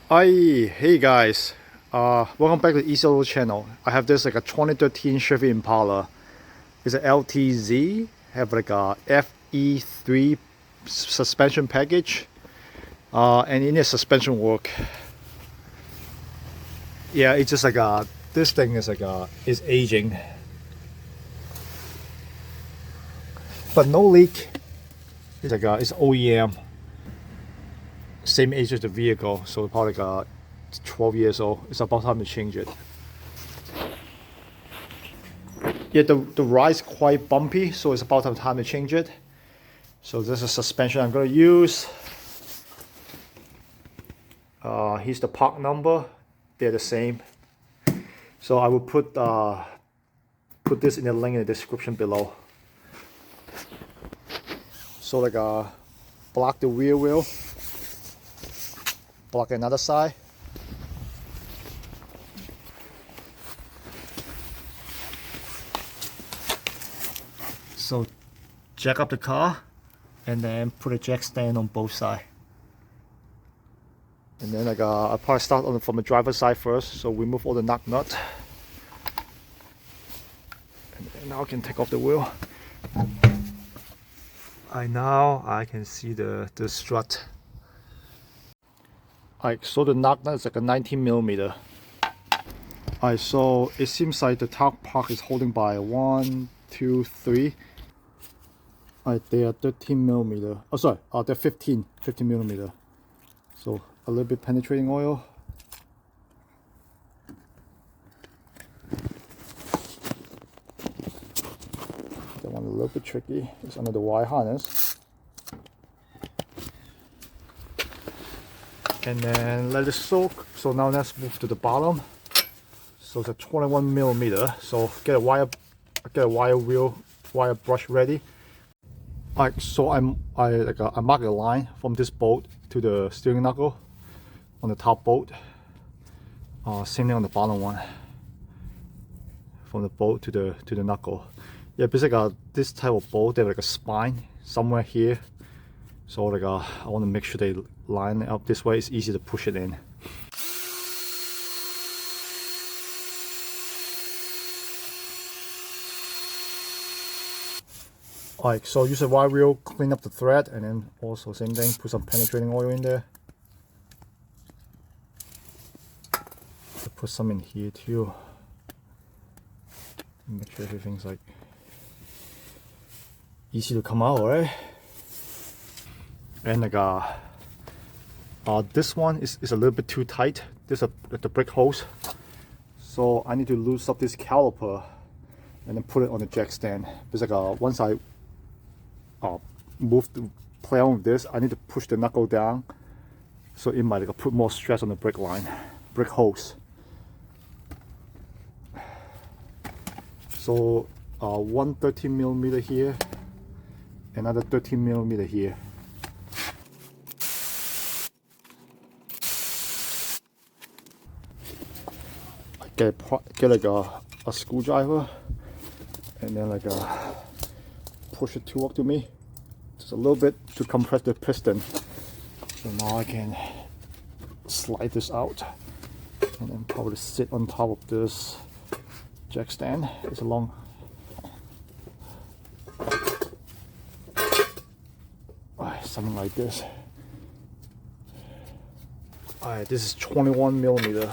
Hey guys, welcome back to the Easy Auto channel. I have this like a 2013 Chevy Impala. It's a LTZ, have like a FE3 suspension package, and it needs suspension work. Yeah, it's just like this thing is is aging, but no leak. It's OEM, same age as the vehicle, so probably 12 years old. It's about time to change it. Yeah, the ride's quite bumpy, so it's about time to change it. So this is suspension I'm going to use. Here's the part number. They're the same. So I will put this in the link in the description below. So block the rear wheel, block another side. So jack up the car and then put a jack stand on both sides. And then I'll probably start from the driver's side first. So remove all the nut. And now I can take off the wheel. Now I can see the strut. So the nut is like a 19mm. So it seems like the top part is holding by 1, 2, 3. They are 13mm. Oh, sorry, they're 15mm. So a little bit penetrating oil. That one a little bit tricky. It's under the wire harness. And then let it soak. So now let's move to the bottom. So it's a 21mm. So get a wire brush ready. So I mark a line from this bolt to the steering knuckle on the top bolt. Same thing on the bottom one. From the bolt to the knuckle. Yeah, basically this type of bolt, they have like a spine somewhere here. So I want to make sure they line up this way. It's easy to push it in. So use a wire wheel, clean up the thread, and then also same thing, put some penetrating oil in there. Put some in here too. Make sure everything's easy to come out, right? And this one is a little bit too tight. This is the brake hose. So I need to loosen up this caliper and then put it on the jack stand. Because once I play on with this, I need to push the knuckle down, so it might put more stress on the brake hose. So one 13mm here, another 13mm here. Get a screwdriver and then push it up to me, just a little bit to compress the piston. So now I can slide this out and then probably sit on top of this jack stand. It's a long. Something like this. This is 21mm.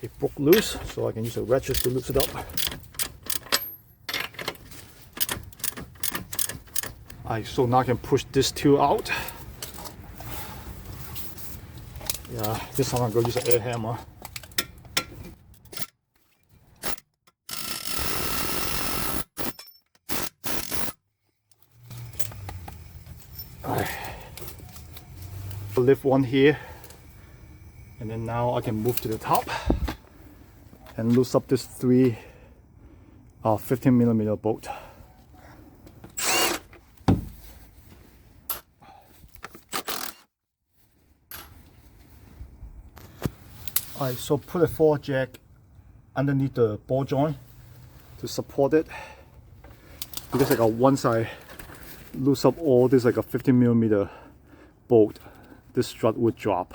It broke loose, so I can use a ratchet to loosen it up. So now I can push this two out. Yeah, this time I'm going to use an air hammer. Lift one here, and then now I can move to the top and loose up this 15mm bolt. Alright, so put a 4 jack underneath the ball joint to support it, because like once I loose up all this like a 15mm bolt, this strut would drop.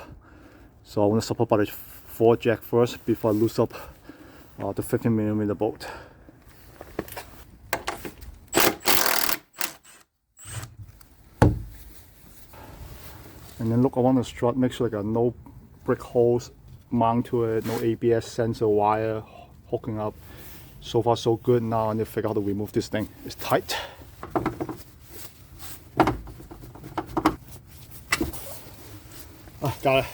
So I want to support by the 4 jack first before I loose up the 15mm bolt. And then look around the strut, make sure like no brick holes mount to it, no ABS sensor wire hooking up. So far so good. Now I need to figure out how to remove this thing. It's tight. Got it.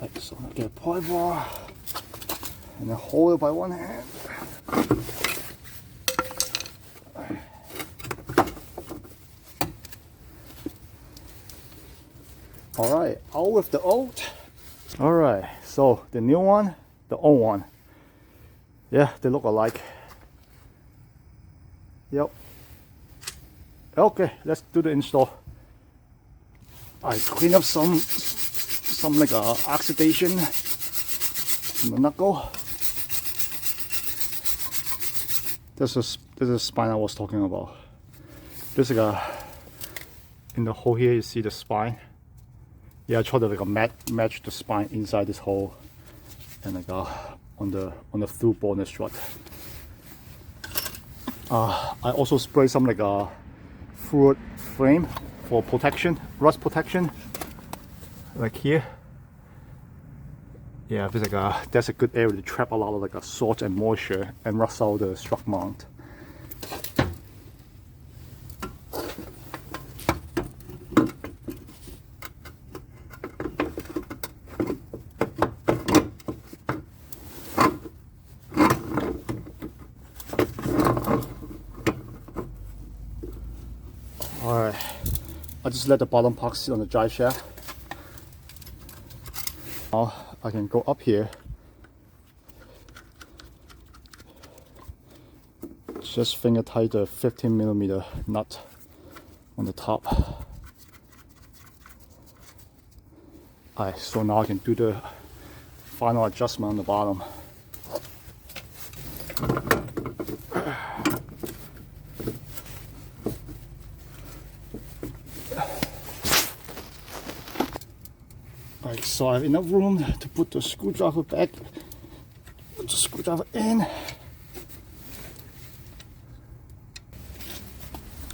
Right, so I get a pry bar and then hold it by one hand. Alright, out with the old. Alright, so the new one, the old one. Yeah, they look alike. Yep. Okay, let's do the install. I clean up some like oxidation in the knuckle. This is the spine I was talking about. There's like in the hole here you see the spine. Yeah, I tried to like match the spine inside this hole and like on the through bore in the strut. I also spray some like fluid frame for protection, rust protection, like here. Yeah, there's like that's a good area to trap a lot of like salt and moisture and rust out the strut mount. Alright, I just let the bottom part sit on the drive shaft. Now I can go up here, just finger tight the 15mm nut on the top. Alright, so now I can do the final adjustment on the bottom. Alright, so I have enough room to put the screwdriver back, put the screwdriver in.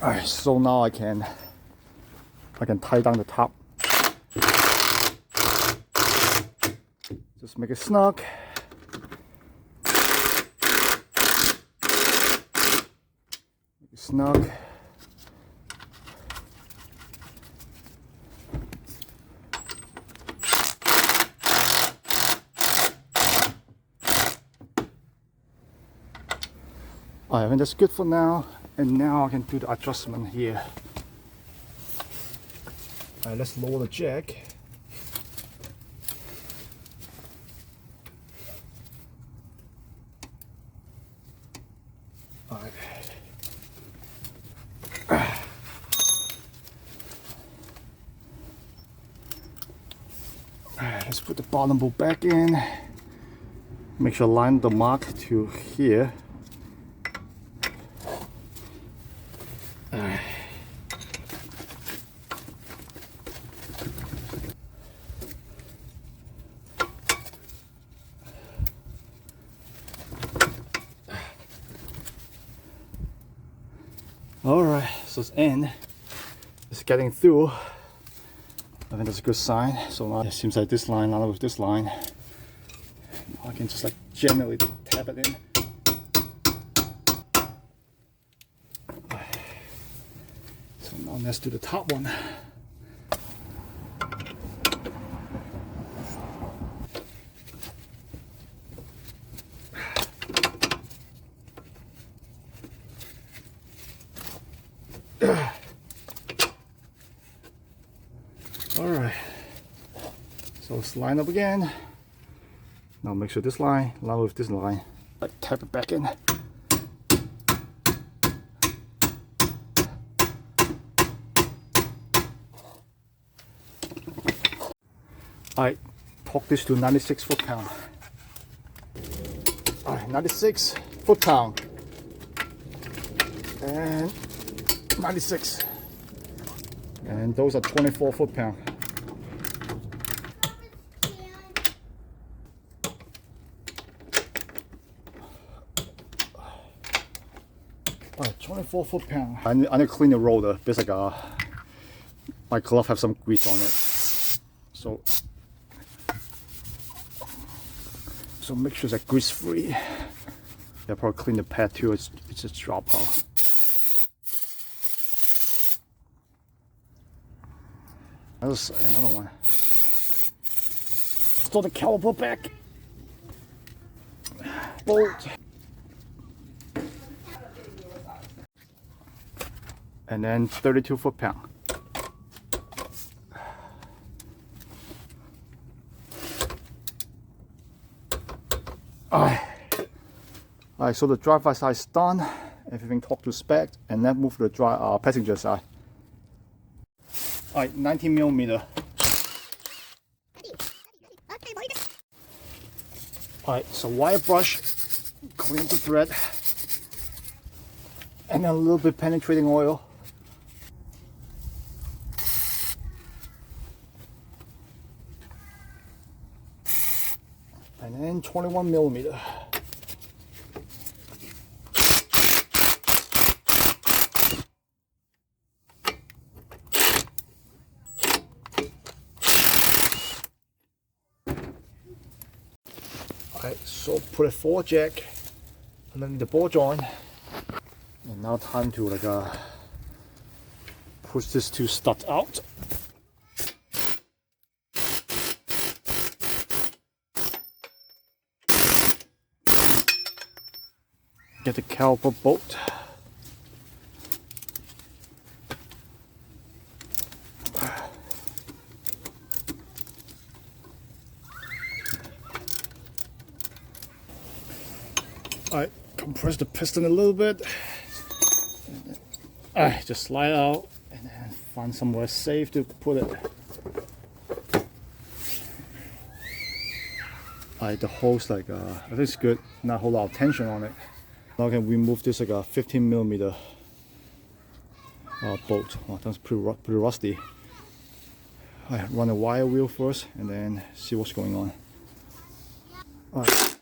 Alright, so now I can tie down the top. Just make it snug. Make it snug. I think that's good for now, and now I can do the adjustment here. Alright, let's lower the jack. Alright. Alright, let's put the bottom bolt back in. Make sure I line the mark to here. Alright, so it's in. It's getting through. I think that's a good sign. So now it seems like this line line up with this line. Now I can just like gently tap it in. So now let's do the top one. Alright, so let's line up again. Now make sure this line with this line. Like tap it back in. Alright, torque this to 96 foot-pound. Alright, 96 foot-pound. And 96. And those are 24 foot-pound. Alright, 24 foot-pound. I need to clean the roller because my glove have some grease on it. So make sure it's grease free. Yeah, probably clean the pad too. It's just drop out. There's another one. Throw the caliper back. Bolt. And then 32 foot-pound. Alright, so the driver side is done. Everything talked to spec, and then move to the passenger side. Alright, 19mm. Alright, so wire brush, clean the thread, and then a little bit penetrating oil. And then 21mm. Alright, so put a forward jack underneath the ball joint. And now time to push this two studs out. Get the caliper bolt. Alright, compress the piston a little bit. Alright, just slide out and then find somewhere safe to put it. Alright, the hose I think it's good. Not a whole lot of tension on it. Now I can remove this 15mm bolt. Oh, that's pretty rusty. Alright, run a wire wheel first and then see what's going on. Alright.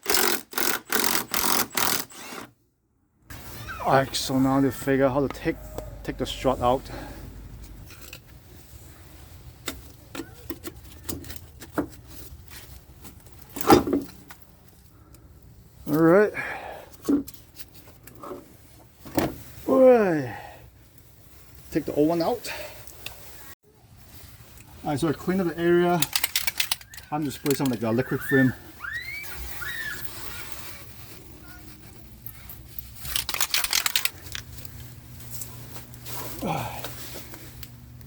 Alright, so now to figure out how to take the strut out. Alright. Alright. Take the old one out. Alright, so I cleaned up the area. Time to spray some liquid film.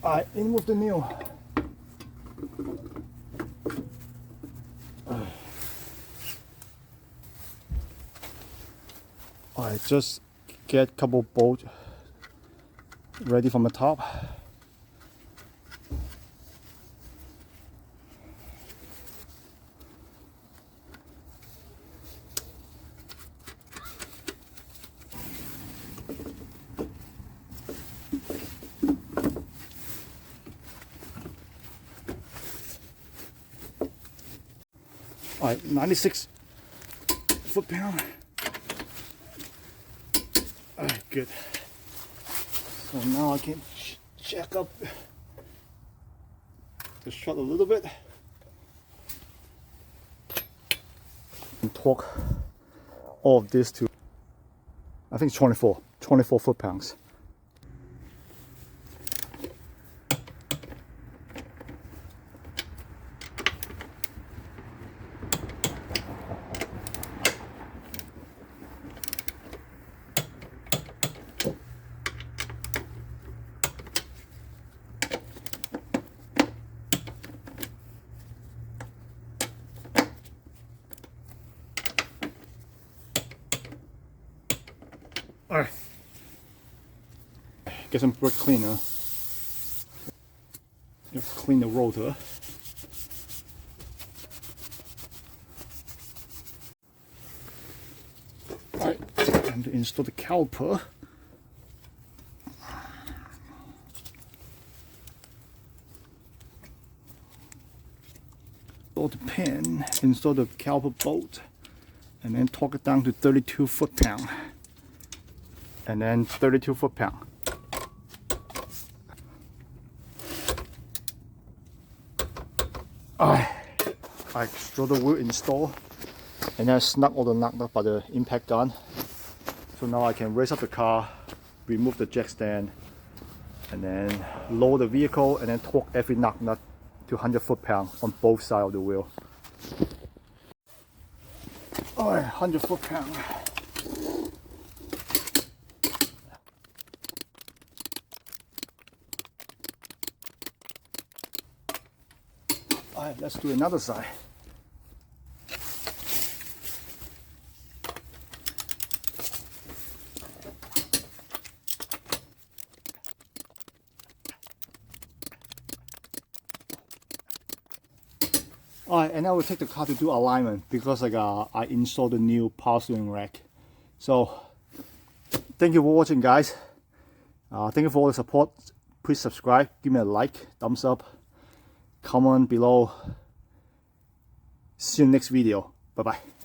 Alright, in with the nail. Alright, just get a couple bolts ready from the top. Alright, 96 foot-pound. Alright, good. So now I can check up the strut a little bit and torque all of this to, I think it's 24 foot-pounds. Alright, get some brake cleaner. You have to clean the rotor. Time to install the caliper. Install the pin, install the caliper bolt, and then torque it down to 32 foot-pound. And then 32 foot-pound. I screw the wheel install, and then I snug all the nut by the impact gun. So now I can raise up the car, remove the jack stand, and then lower the vehicle, and then torque every nut to 100 foot-pound on both sides of the wheel. Alright, 100 foot-pound. Alright, let's do another side. Alright, and I will take the car to do alignment because I installed the new power steering rack. So, thank you for watching, guys. Thank you for all the support. Please subscribe, give me a like, thumbs up, comment below. See you next video. Bye bye.